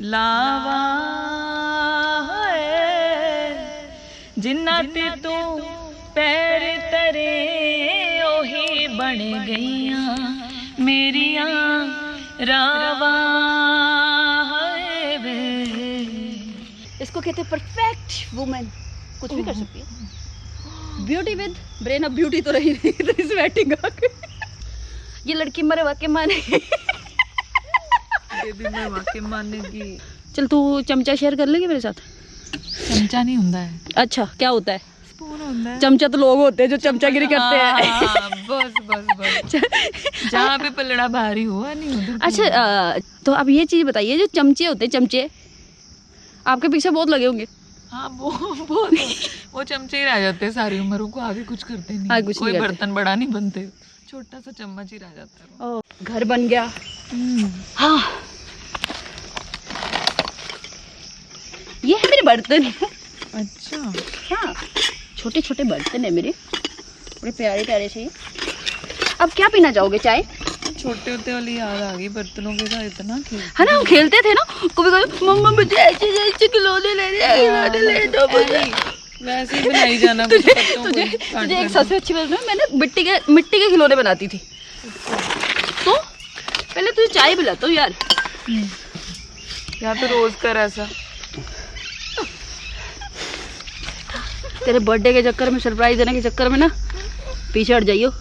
लावा जिन्ना ते तू पैर तरे ओही बन गईया मेरिया रावा। इसको कहते हैं परफेक्ट वुमन, कुछ भी कर सकती है। Beauty with brain. अब ब्यूटी तो रही नहीं तो इस वेटिंग ये लड़की मरे वाके मानेगी। बेबी मैं वाकई मानेगी। चल तू चमचा शेयर कर लेगी मेरे साथ। चमचा नहीं होता है। अच्छा क्या होता है? स्पून होता है। चमचा तो लोग होते हैं जो चमचागिरी करते हैं। बस बस बस जहाँ पे पलड़ा भारी हुआ नहीं होता। अच्छा तो अब ये चीज बताइए, जो चमचे होते हैं, चमचे आपके पीछे बहुत लगे होंगे। हाँ वो चमचे ही रह जाते हैं सारी उम्र को, आगे कुछ करते नहीं। आगे कुछ कोई नहीं बर्तन बड़ा नहीं बनते, छोटा सा चम्मच ही रह जाता है। ओ, घर बन गया। हाँ ये है मेरे बर्तन। अच्छा हाँ छोटे छोटे बर्तन है मेरे, बड़े प्यारे प्यारे से। अब क्या पीना चाहोगे, चाय? छोटे होते वाली याद आ गई, बर्तनों के साथ इतना खेल है ना, हम खेलते थे ना। कभी कभी मम्मा मुझे ऐसे ऐसे खिलौने ले दो मुझे। वैसे ही बनाई जाना। तुझे एक सबसे अच्छी बात है, मैंने मिट्टी के खिलौने बनाती थी। तो पहले तुझे चाय पिलाता हूँ यार। या तो रोज कर ऐसा। तेरे बर्थडे के चक्कर में, सरप्राइज देने के चक्कर में ना पीछे हट जाइयो,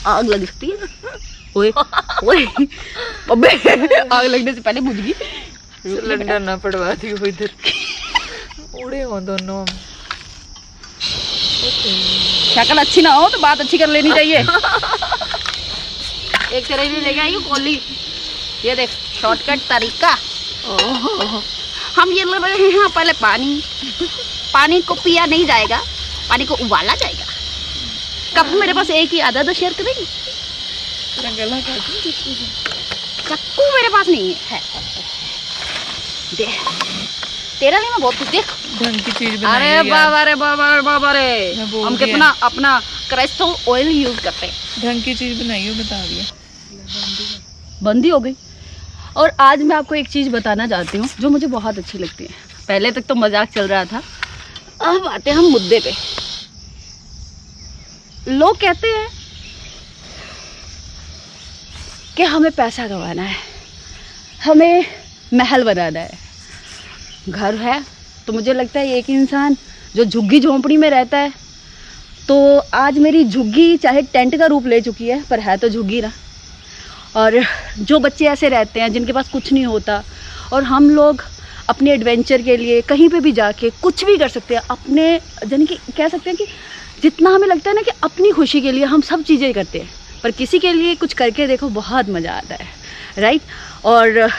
आग लग सकती है। ओए ओए अबे आग लगने से पहले बुझ गई। सिलेंडर ना पड़वा दी इधर, उड़े हो दोनों। शक्ल अच्छी ना हो तो बात अच्छी कर लेनी चाहिए। एक तरह से लेके आई हूँ कोली, ये देख शॉर्टकट तरीका। हम ये ले रहे हैं पहले पानी को पिया नहीं जाएगा, पानी को उबाला जाएगा। कप मेरे पास एक ही आधा, तो शेयर करेंगे। चक्कू मेरे पास नहीं है। देख तेरा नहीं, मैं बहुत कुछ देख ढंग की चीज बनाई। अरे बाबा रे बाबा रे बाबा रे, हम कितना अपना क्रेस्टल ऑयल यूज करते हैं। ढंग की चीज बनाई हो, बता दिया। बंदी हो गई। और आज मैं आपको एक चीज बताना चाहती हूँ जो मुझे बहुत अच्छी लगती है। पहले तक तो मजाक चल रहा था, अब आते हम मुद्दे पे। लोग कहते हैं कि हमें पैसा कमाना है, हमें महल बनाना है, घर है। तो मुझे लगता है एक इंसान जो झुग्गी झोंपड़ी में रहता है, तो आज मेरी झुग्गी चाहे टेंट का रूप ले चुकी है, पर है तो झुग्गी ना। और जो बच्चे ऐसे रहते हैं जिनके पास कुछ नहीं होता, और हम लोग अपने एडवेंचर के लिए कहीं पे भी जाके कुछ भी कर सकते हैं, अपने यानी कि कह सकते हैं कि जितना हमें लगता है ना कि अपनी खुशी के लिए हम सब चीज़ें करते हैं, पर किसी के लिए कुछ करके देखो, बहुत मज़ा आता है, राइट। और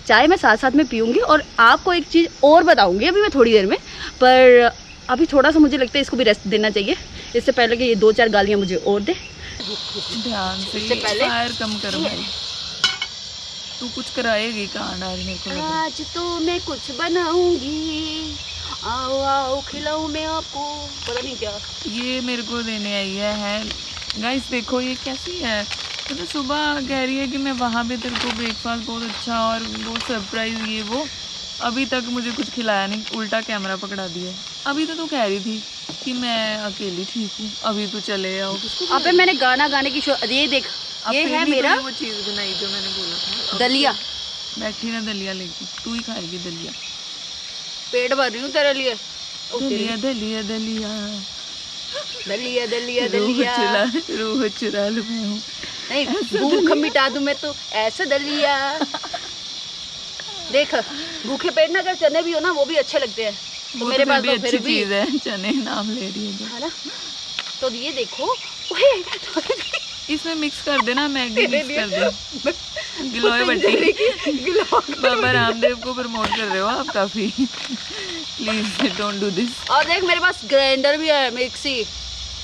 चाय मैं साथ साथ में पीऊँगी, और आपको एक चीज़ और बताऊँगी अभी मैं थोड़ी देर में। पर अभी थोड़ा सा मुझे लगता है इसको भी रेस्ट देना चाहिए, इससे पहले कि ये 2-4 गालियाँ मुझे और दे। ध्यान से पहले फायर कम करो भाई, तू कुछ कराएगी कहाँ डालने को। आज तो मैं कुछ बनाऊंगी, आओ आओ खिलाऊं मैं आपको, पता नहीं क्या। ये मेरे को देने आई है गाइस, देखो ये कैसी है। तो सुबह कह रही है कि मैं वहाँ पे तेरे को ब्रेकफास्ट बहुत अच्छा और बहुत सरप्राइज, ये वो। अभी तक मुझे कुछ खिलाया नहीं, उल्टा कैमरा पकड़ा दिया। अभी तो तू कह रही थी कि मैं अकेली ठीक हूँ, अभी तो चले आओ। अबे मैंने गाना गाने की ये देख, ये है मेरा वो चीज़ बनाई जो मैंने बोला था, दलिया। बैठी ना दलिया लेके, तू ही खाएगी दलिया। पेट भर रही हूँ तेरे लिए। दलिया दलिया दलिया दलिया दलिया दलिया, रूह चुरा लूं मैं हूँ। नहीं भूख मिटा दूं मैं तो ऐसा दलिया। देख भूखे पेट ना अगर चने भी हो ना, वो भी अच्छे लगते हैं। तो मेरे पास तो फिर भी चीज है, चने नाम ले रही है ना। तो ये देखो इसमें मिक्स कर देना, मैगी मिक्स कर दे। गिलोय बट्टी बाबा रामदेव को प्रमोट कर रहे हो आप काफी। Please don't do this. और देख मेरे पास ग्राइंडर भी है, मिक्सी।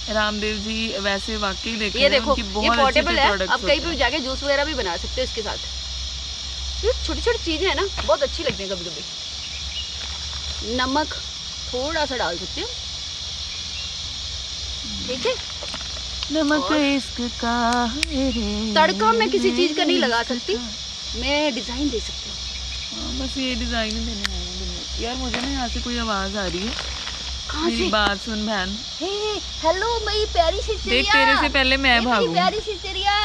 रामदेव जी वैसे वाकई देखो, ये देखो बहुत ये पोर्टेबल है, अब कहीं पे जाके जूस वगैरह भी बना सकते हो इसके साथ। ये छोटी छोटी चीजें है ना, बहुत अच्छी लगती है। कभी कभी नमक थोड़ा सा डाल सकते हो, ठीक है। नमक इश्क का तड़का मैं किसी चीज का नहीं लगा सकती, मैं डिजाइन दे सकती हूँ। हाँ, बस ये डिजाइन ही देने आए हैं। यार मुझे ना यहाँ से कोई आवाज आ रही है। कहाँ मेरी से? बात सुन बहन। हेलो मेरी प्यारी सी चिड़िया। देख तेरे से पहले मैं मेरी भागूं। प्यारी सी चिड़िया,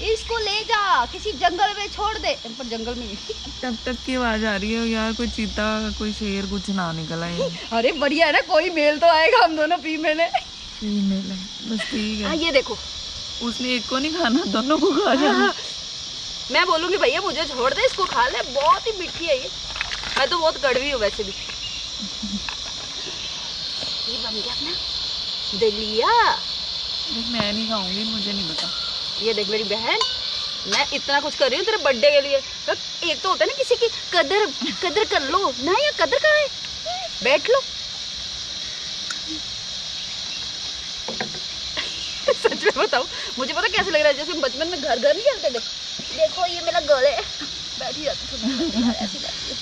इसको ले जा किसी जंगल में छोड़ दे। पर जंगल में तब तक की आवाज आ रही है यार, कोई चीता कोई शेर कुछ ना निकला है। अरे बढ़िया है ना, कोई मेल तो आएगा, हम दोनों फीमेल है। फीमेल है बस, ठीक है। ये देखो, उसने एक को नहीं खाना, दोनों को खा जाना। मैं बोलूंगी भैया मुझे छोड़ दे, इसको खा ले, बहुत ही मीठी है ये। मैं तो बहुत कड़वी हूँ वैसे भी। ये बन गया अपना दलिया। देख मैं नहीं खाऊंगी, मुझे नहीं पता। ये देख मेरी बहन, मैं इतना कुछ कर रही हूँ तेरे बर्थडे के लिए। एक तो होता है ना किसी की कदर कर लो ना, ये कदर कहाँ है। बैठ लो। सच में बताऊँ, मुझे पता कैसे लग रहा है जैसे बचपन में घर नहीं खेलते थे। देखो ये मेरा घर है, बैठी जाती थी ऐसी लगती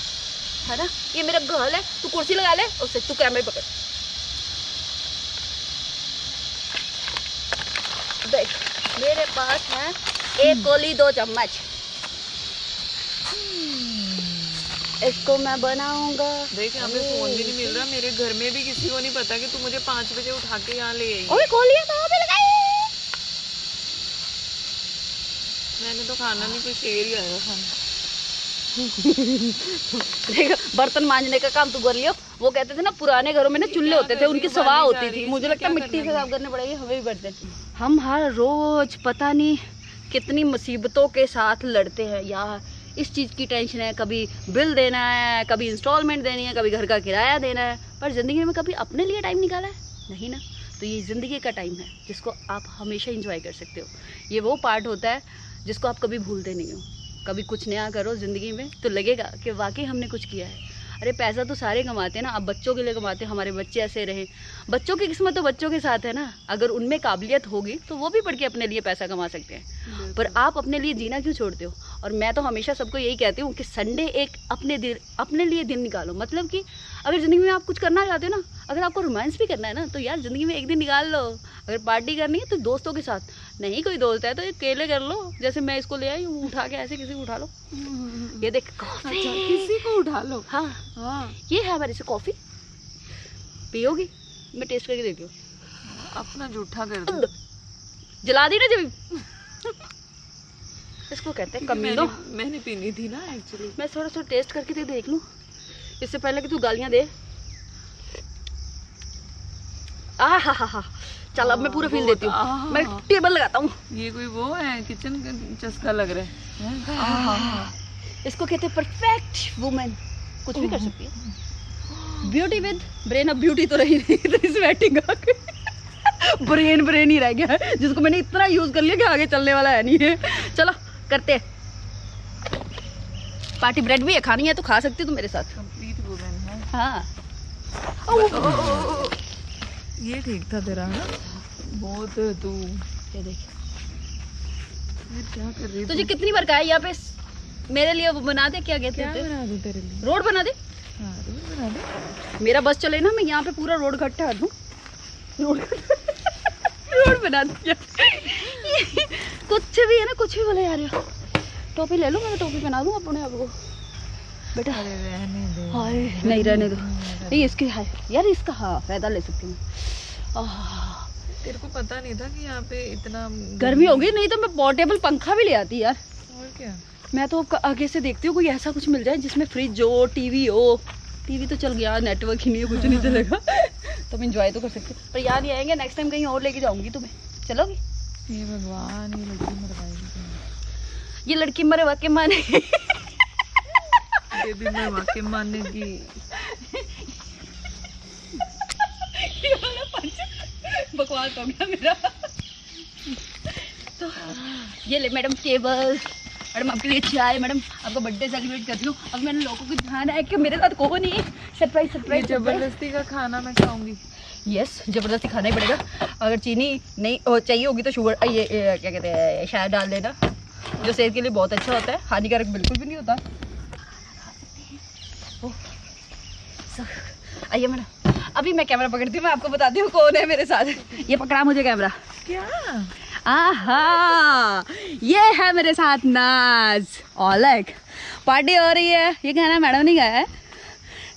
है ना। ये मेरा घर है, तू कुर्सी लगा ले, उससे तू कैमरे पकड़। देख मेरे पास है एक कोली 2 चम्मच, इसको मैं बनाऊंगा। देख यहाँ पे फोन भी नहीं मिल रहा, मेरे घर में भी किसी को नहीं पता कि तू मुझे 5 बजे उठा के यहाँ ले आई। ओए कोलियां कहाँ पे लगाई? मैंने तो खाना नहीं, कोई शेर ही आएगा खाना। देख बर्तन मांजने का काम तू कर लियो। वो कहते थे ना पुराने घरों में ना चूल्हे होते थे, उनकी सवा होती थी। मुझे लगता है मिट्टी से साफ करने पड़ेगी, हमें भी बर्तन। हम हर रोज पता नहीं कितनी मुसीबतों के साथ लड़ते हैं यार। इस चीज़ की टेंशन है, कभी बिल देना है, कभी इंस्टॉलमेंट देनी है, कभी घर का किराया देना है। पर ज़िंदगी में कभी अपने लिए टाइम निकाला है? नहीं ना। तो ये ज़िंदगी का टाइम है जिसको आप हमेशा इंजॉय कर सकते हो। ये वो पार्ट होता है जिसको आप कभी भूलते नहीं हो। कभी कुछ नया करो ज़िंदगी में तो लगेगा कि वाकई हमने कुछ किया है। अरे पैसा तो सारे कमाते हैं ना, अब बच्चों के लिए कमाते हैं, हमारे बच्चे ऐसे रहें। बच्चों की किस्मत तो बच्चों के साथ है ना, अगर उनमें काबिलियत होगी तो वो भी पढ़ के अपने लिए पैसा कमा सकते हैं। पर आप अपने लिए जीना क्यों छोड़ते हो? और मैं तो हमेशा सबको यही कहती हूँ कि संडे एक अपने लिए दिन निकालो। मतलब कि अगर ज़िंदगी में आप कुछ करना चाहते हो ना, अगर आपको रोमांस भी करना है ना, तो यार ज़िंदगी में एक दिन निकाल लो। अगर पार्टी करनी है तो दोस्तों के साथ, नहीं कोई दोस्त है तो अकेले कर लो। जैसे मैं इसको ले आई हूँ उठा के, ऐसे किसी को उठा लो। ये देख कॉफी, अच्छा किसी को उठा लो। हाँ हाँ ये है हमारे से कॉफ़ी, पियोगी? मैं टेस्ट करके देती हूँ। अपना जूठा कर दो, जला दी ना जब। इसको कहते हैं कमीनो। मैंने पीनी थी ना एक्चुअली। मैं थोड़ा सा टेस्ट करके तो देख लूँ इससे पहले कि तू गालियाँ दे। हा। चल अब मैं पूरा फील देती हूँ। मैं टेबल लगाता हूँ। ये कोई वो है किचन का चस्का लग रहा है। इसको कहते हैं परफेक्ट वुमेन, कुछ भी कर सकती है। Beauty with brain. अब ब्यूटी तो रही नहीं, इतनी स्वेटिंग आ गई। ब्रेन ही रह गया है जिसको मैंने इतना यूज कर लिया कि आगे चलने वाला है नहीं है। चलो करते हैं पार्टी। ब्रेड भी है, खानी है तो खा सकती है तू मेरे साथ। कंप्लीट वुमेन है। हाँ ये ठीक था तेरा ना, बहुत तू ये देख। ये क्या कर रही है? तुझे कितनी बार कहा है यहाँ पे मेरे लिए वो बना दे, क्या कहते क्या हैं, बना दूं तेरे लिए? रोड बना दे। हाँ रोड बना दे। मेरा बस चले ना, मैं यहाँ पे पूरा रोड घट्टा दूँ। रोड बना दिया। कुछ भी है ना, कुछ भी बोले यार। टोपी ले लो, मैं टोपी पहना दूँ अपने आप को बेटा। अरे रहने दो। हाय नहीं रहने दो। नहीं इसकी है यार, इसका हाँ फायदा ले सकती हूँ। तेरे को पता नहीं था कि यहाँ पे इतना गर्मी होगी, नहीं तो मैं पोर्टेबल पंखा भी ले आती यार। और क्या। मैं तो आगे से देखती हूँ कोई ऐसा कुछ मिल जाए जिसमें फ्रिज हो, टीवी हो। टीवी तो चल गया, नेटवर्क ही नहीं है, कुछ नहीं चलेगा। तो हम इंजॉय तो कर सकते हैं, पर याद नहीं आएंगे। नेक्स्ट टाइम कहीं और लेके जाऊंगी तुम्हें, चलोगी? ये भगवान, ये लड़की मरवाएगी। ये लड़की मरवा के माने। ये भी मरवा के मानेगी। बकवास हो गया मेरा। तो ये ले मैडम टेबल, मैडम आपके लिए चाय, मैडम आपका बर्थडे सेलिब्रेट कर रही हूँ। अब मैंने लोगों को ध्यान है कि मेरे साथ कौन नहीं। सरप्राइज जबरदस्ती का खाना मैं खाऊंगी। यस जबरदस्ती खाना ही पड़ेगा। अगर चीनी नहीं चाहिए होगी तो शुगर ये क्या कहते हैं शायद डाल देना, जो सेहत के लिए बहुत अच्छा होता है, हानिकारक बिल्कुल भी नहीं होता। आइए मैडम, अभी मैं कैमरा पकड़ती हूँ, मैं आपको बताती हूँ कौन है मेरे साथ। ये पकड़ा मुझे कैमरा। क्या? आहा, ये है मेरे साथ नाज। औलक पार्टी हो रही है, ये गाना मैडम ने गाया है,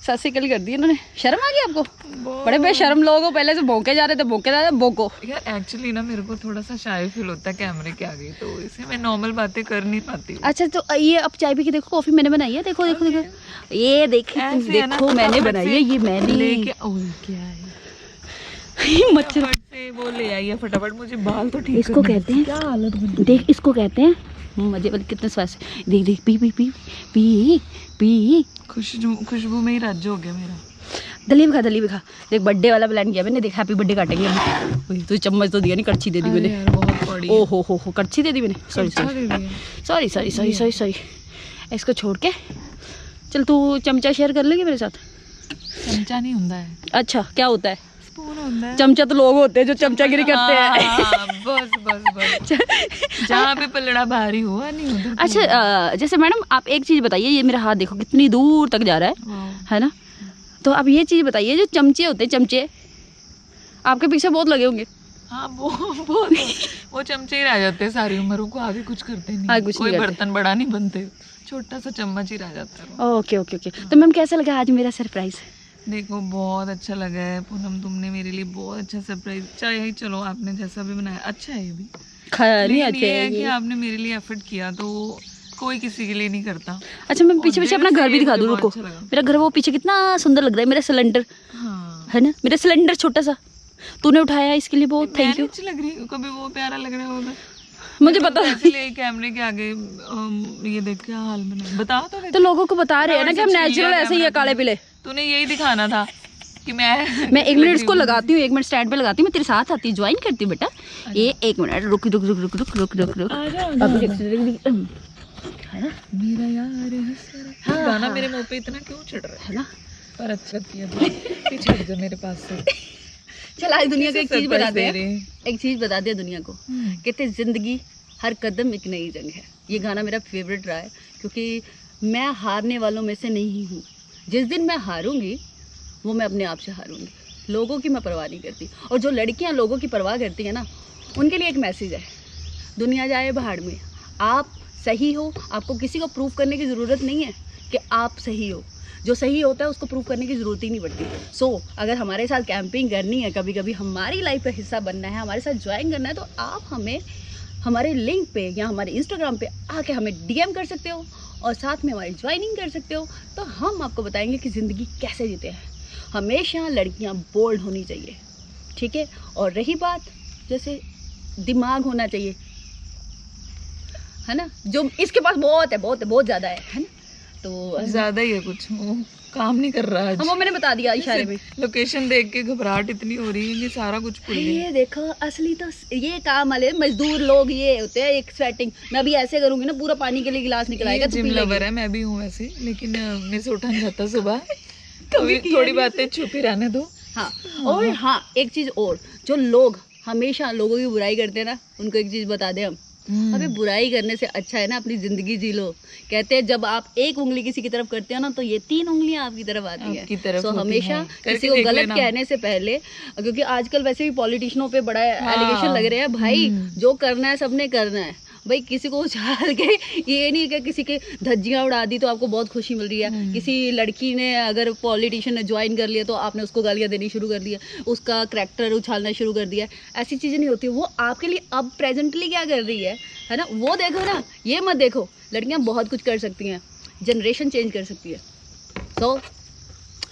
सत श्री अकाल कर दी इन्होंने। शर्म आ गई आपको? बड़े बेशर्म लोग हो, पहले से भौंके जा रहे थे, भौंके जा रहे थे, भौंको। यार एक्चुअली ना मेरे को थोड़ा सा शाय फील होता है कैमरे के आगे, तो इससे मैं नॉर्मल बातें कर नहीं पाती हूँ। अच्छा तो ये अब चाय पी के देखो, कॉफी मैंने बनाई है, देखो देखो देखो, ये देखो मैंने बनाई है, ये मैंने लेके क्या है मच्छर से वो ले आई है फटाफट, मुझे बाल तो ठीक इसको कहते हैं, क्या हालत बनी। देख इसको कहते हैं मजे वाले, कितने स्वास्थ्य, देख देख पी पी पी पी पी, खुशबू में ही राज्य हो गया मेरा। दलीप खा, देख बर्थडे वाला प्लान किया मैंने, देख हैप्पी बर्थडे काटेंगे अभी। तो चम्मच तो दिया नहीं, कड़छी दे दी मैंने। यार बहुत बड़ी। ओ हो कड़छी दे दी मैंने, सॉरी। इसको छोड़ के चल, तू चमचा शेयर कर लेगी मेरे साथ? चमचा नहीं होता है। अच्छा क्या होता है? स्पून होता है। चमचा तो लोग होते हैं जो चमचागिरी करते हैं। बस जहाँ पे पलड़ा भारी हुआ नहीं उधर। अच्छा जैसे मैडम आप एक चीज़ बताइए, ये मेरा हाथ देखो कितनी दूर तक जा रहा है ना, तो अब ये चीज़ बताइए, जो चमचे होते हैं, चमचे आपके पीछे बहुत लगे होंगे। हाँ वो चमचे ही रह जाते हैं सारी उम्र को, आगे कुछ करते नहीं। कुछ कोई नहीं बर्तन बड़ा नहीं बनते, छोटा सा चम्मच ही रह जाता है। ओके। तो मैम कैसा लगा आज मेरा सरप्राइज? देखो बहुत अच्छा लगा है पूनम, तुमने मेरे लिए बहुत अच्छा सरप्राइज, चाहे चलो आपने जैसा भी बनाया अच्छा है, ये भी लेकिन ये है कि आपने मेरे लिए एफर्ट किया, तो कोई किसी के लिए नहीं करता। अच्छा मैं पीछे अपना घर भी दिखा दूँ, रुको। मेरा घर वो पीछे कितना सुंदर लग रहा है, मेरा सिलेंडर है ना, मेरा सिलेंडर छोटा सा तूने उठाया, इसके लिए बहुत थैंक यू। अच्छी लग रही है, कभी वो प्यारा लग रहा होगा मुझे पता, इसलिए कैमरे के आगे ये देख क्या हाल बना, बता तो लोगों को बता रहे हैं ना कि हम नेचुरल ऐसे ही है, काले पीले। तूने यही दिखाना था कि मैं 1 मिनट इसको लगाती हूँ, 1 मिनट स्टैंड पे लगाती हूँ, मैं तेरे साथ आती हूँ, ज्वाइन करती हूँ बेटा। ये 1 मिनट रुक है ना मेरा यार गाना मेरे मुंह पे इतना क्यों चढ़ रहा है ना, पर अच्छा किया पीछे हट जा मेरे पास से। चल आज दुनिया को एक चीज बता दे दुनिया को, कहते जिंदगी हर कदम एक नई जंग है। ये गाना मेरा फेवरेट रहा है, क्योंकि मैं हारने वालों में से नहीं हूँ। जिस दिन मैं हारूंगी वो मैं अपने आप से हारूंगी, लोगों की मैं परवाह नहीं करती। और जो लड़कियाँ लोगों की परवाह करती हैं ना, उनके लिए एक मैसेज है, दुनिया जाए भाड़ में, आप सही हो, आपको किसी को प्रूव करने की ज़रूरत नहीं है कि आप सही हो। जो सही होता है उसको प्रूव करने की ज़रूरत ही नहीं पड़ती। सो अगर हमारे साथ कैंपिंग करनी है, कभी कभी हमारी लाइफ का हिस्सा बनना है, हमारे साथ ज्वाइन करना है, तो आप हमें हमारे लिंक पे या हमारे इंस्टाग्राम पे आके हमें DM कर सकते हो और साथ में हमारी ज्वाइनिंग कर सकते हो। तो हम आपको बताएंगे कि ज़िंदगी कैसे जीते हैं। हमेशा लड़कियां बोल्ड होनी चाहिए, ठीक है। और रही बात, जैसे दिमाग होना चाहिए, है ना, जो इसके पास बहुत ज़्यादा है ना, तो ज़्यादा ही है, कुछ वो काम नहीं कर रहा है। वो मैंने बता दिया इशारे में। लोकेशन देख के घबराहट इतनी हो रही है कि सारा कुछ भूल गई। ये देखो असली तो ये काम वाले मजदूर लोग ये होते हैं, एक स्वेटिंग। मैं अभी ऐसे करूंगी ना, पूरा पानी के लिए गिलास निकल आएगा। जिम लवर है, मैं भी हूँ वैसे, लेकिन मेरे से उठा नहीं जाता सुबह। कभी थोड़ी बातें छुपी रहने दो। हाँ, और हाँ एक चीज और, जो लोग हमेशा लोगों की बुराई करते हैं ना, उनको एक चीज बता दें हम, अबे बुराई करने से अच्छा है ना अपनी जिंदगी जी लो। कहते हैं जब आप एक उंगली किसी की तरफ करते हो ना, तो ये 3 उंगलियां आपकी तरफ आती है। तो हमेशा किसी को गलत कहने से पहले, क्योंकि आजकल वैसे भी पॉलिटिशियनों पे बड़ा एलिगेशन लग रहे हैं, भाई जो करना है सबने करना है भाई। किसी को उछाल के ये नहीं कि किसी के धज्जियाँ उड़ा दी तो आपको बहुत खुशी मिल रही है। किसी लड़की ने अगर पॉलिटिशियन ने ज्वाइन कर लिया तो आपने उसको गालियाँ देनी शुरू कर दिया, उसका करैक्टर उछालना शुरू कर दिया। ऐसी चीज़ें नहीं होती। वो आपके लिए अब प्रेजेंटली क्या कर रही है ना, वो देखो ना, ये मत देखो। लड़कियाँ बहुत कुछ कर सकती हैं, जनरेशन चेंज कर सकती है। तो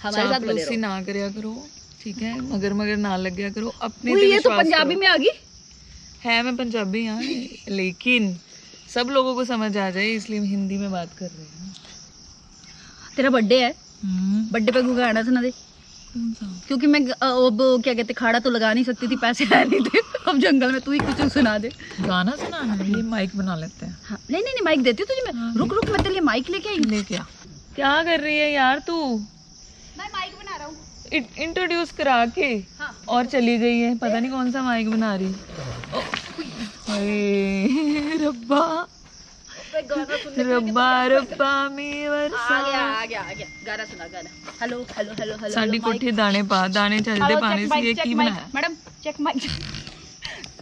हमारे साथ बने रहो, ना करया करो, ठीक है, मगर ना लग गया करो अपने। ये तो पंजाबी में आ गई है, मैं पंजाबी हाँ, लेकिन सब लोगों को समझ आ जाए इसलिए हम हिंदी में बात कर रहे हैं। तेरा बर्थडे है, बर्थडे पे गाना सुना दे। क्योंकि मैं अब क्या कहते खाड़ा तो लगा नहीं सकती थी, पैसे आ नहीं थे। अब जंगल में तू ही कुछ सुना दे। गाना सुनाना है, ये माइक बना लेते हैं। हाँ, नहीं माइक देती हूँ तुझे मैं। रुक मैं तेरे लिए माइक लेके आई। लेके आ। क्या कर रही है यार तू? मैं माइक बना रहा हूँ। इंट्रोड्यूस करा के हाँ। और चली गई है, पता नहीं कौन सा माइक बना रही। रब्बा रब्बा रब्बा मेवर आ गया गाना सुना, गाना। हेलो साडी कोठी दाने पा, दाने चलते पाने से ये की बनाया। Madam check mic.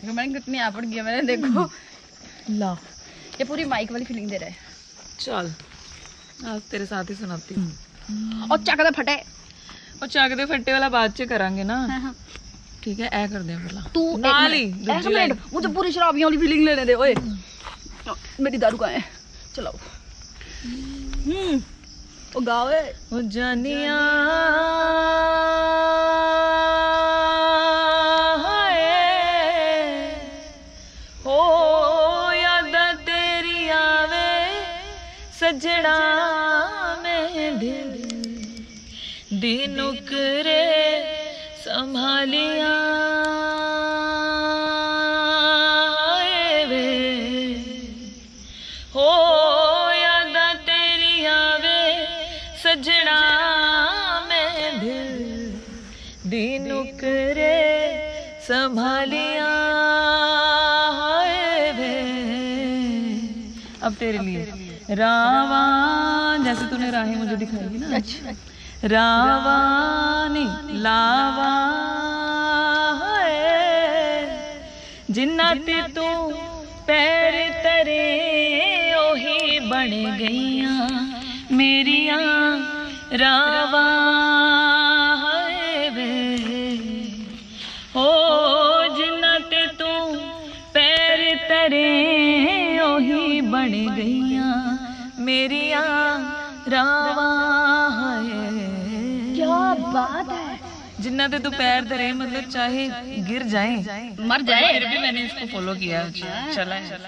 मैंने कितनी आपड़ गया मैंने, देखो ला, ये पूरी माइक वाली फीलिंग दे रहा है। चल आज तेरे साथ ही सुनाती हूँ। और ਚੱਕ ਦੇ ਫਟੇ और चाक दे फट्टे वाला बाद च करांगे ना। ठीक है, ए कर दे पहला तू नाल ही एक दूजी मिनट मुझे पूरी शराबियों वाली फीलिंग लेने दे ओए मेरी दारू कहाँ है चलाओ ओ गाओ ए ओ जानिया हो याद तेरी आवे सजड़ा में दिल दी नुकरे संभालिया वे हो याद तेरी आवे सजड़ा में दिल दी नुकरे संभालिया वे। अब तेरे लिए रावा, जैसे तूने राहें मुझे दिखाई ना, अच्छा रावानी लावा जिन्ना ते तू पैर तरे ओही बन गईया मेरिया रावा वे हो जिन्ना ते तू पैर तरे ओही बन गईया मेरिया रावा। क्या बात है जिन्ना ते तू पैर धरे मतलब चाहे गिर जाए मर जाए फिर भी मैंने इसको फॉलो किया। चला है।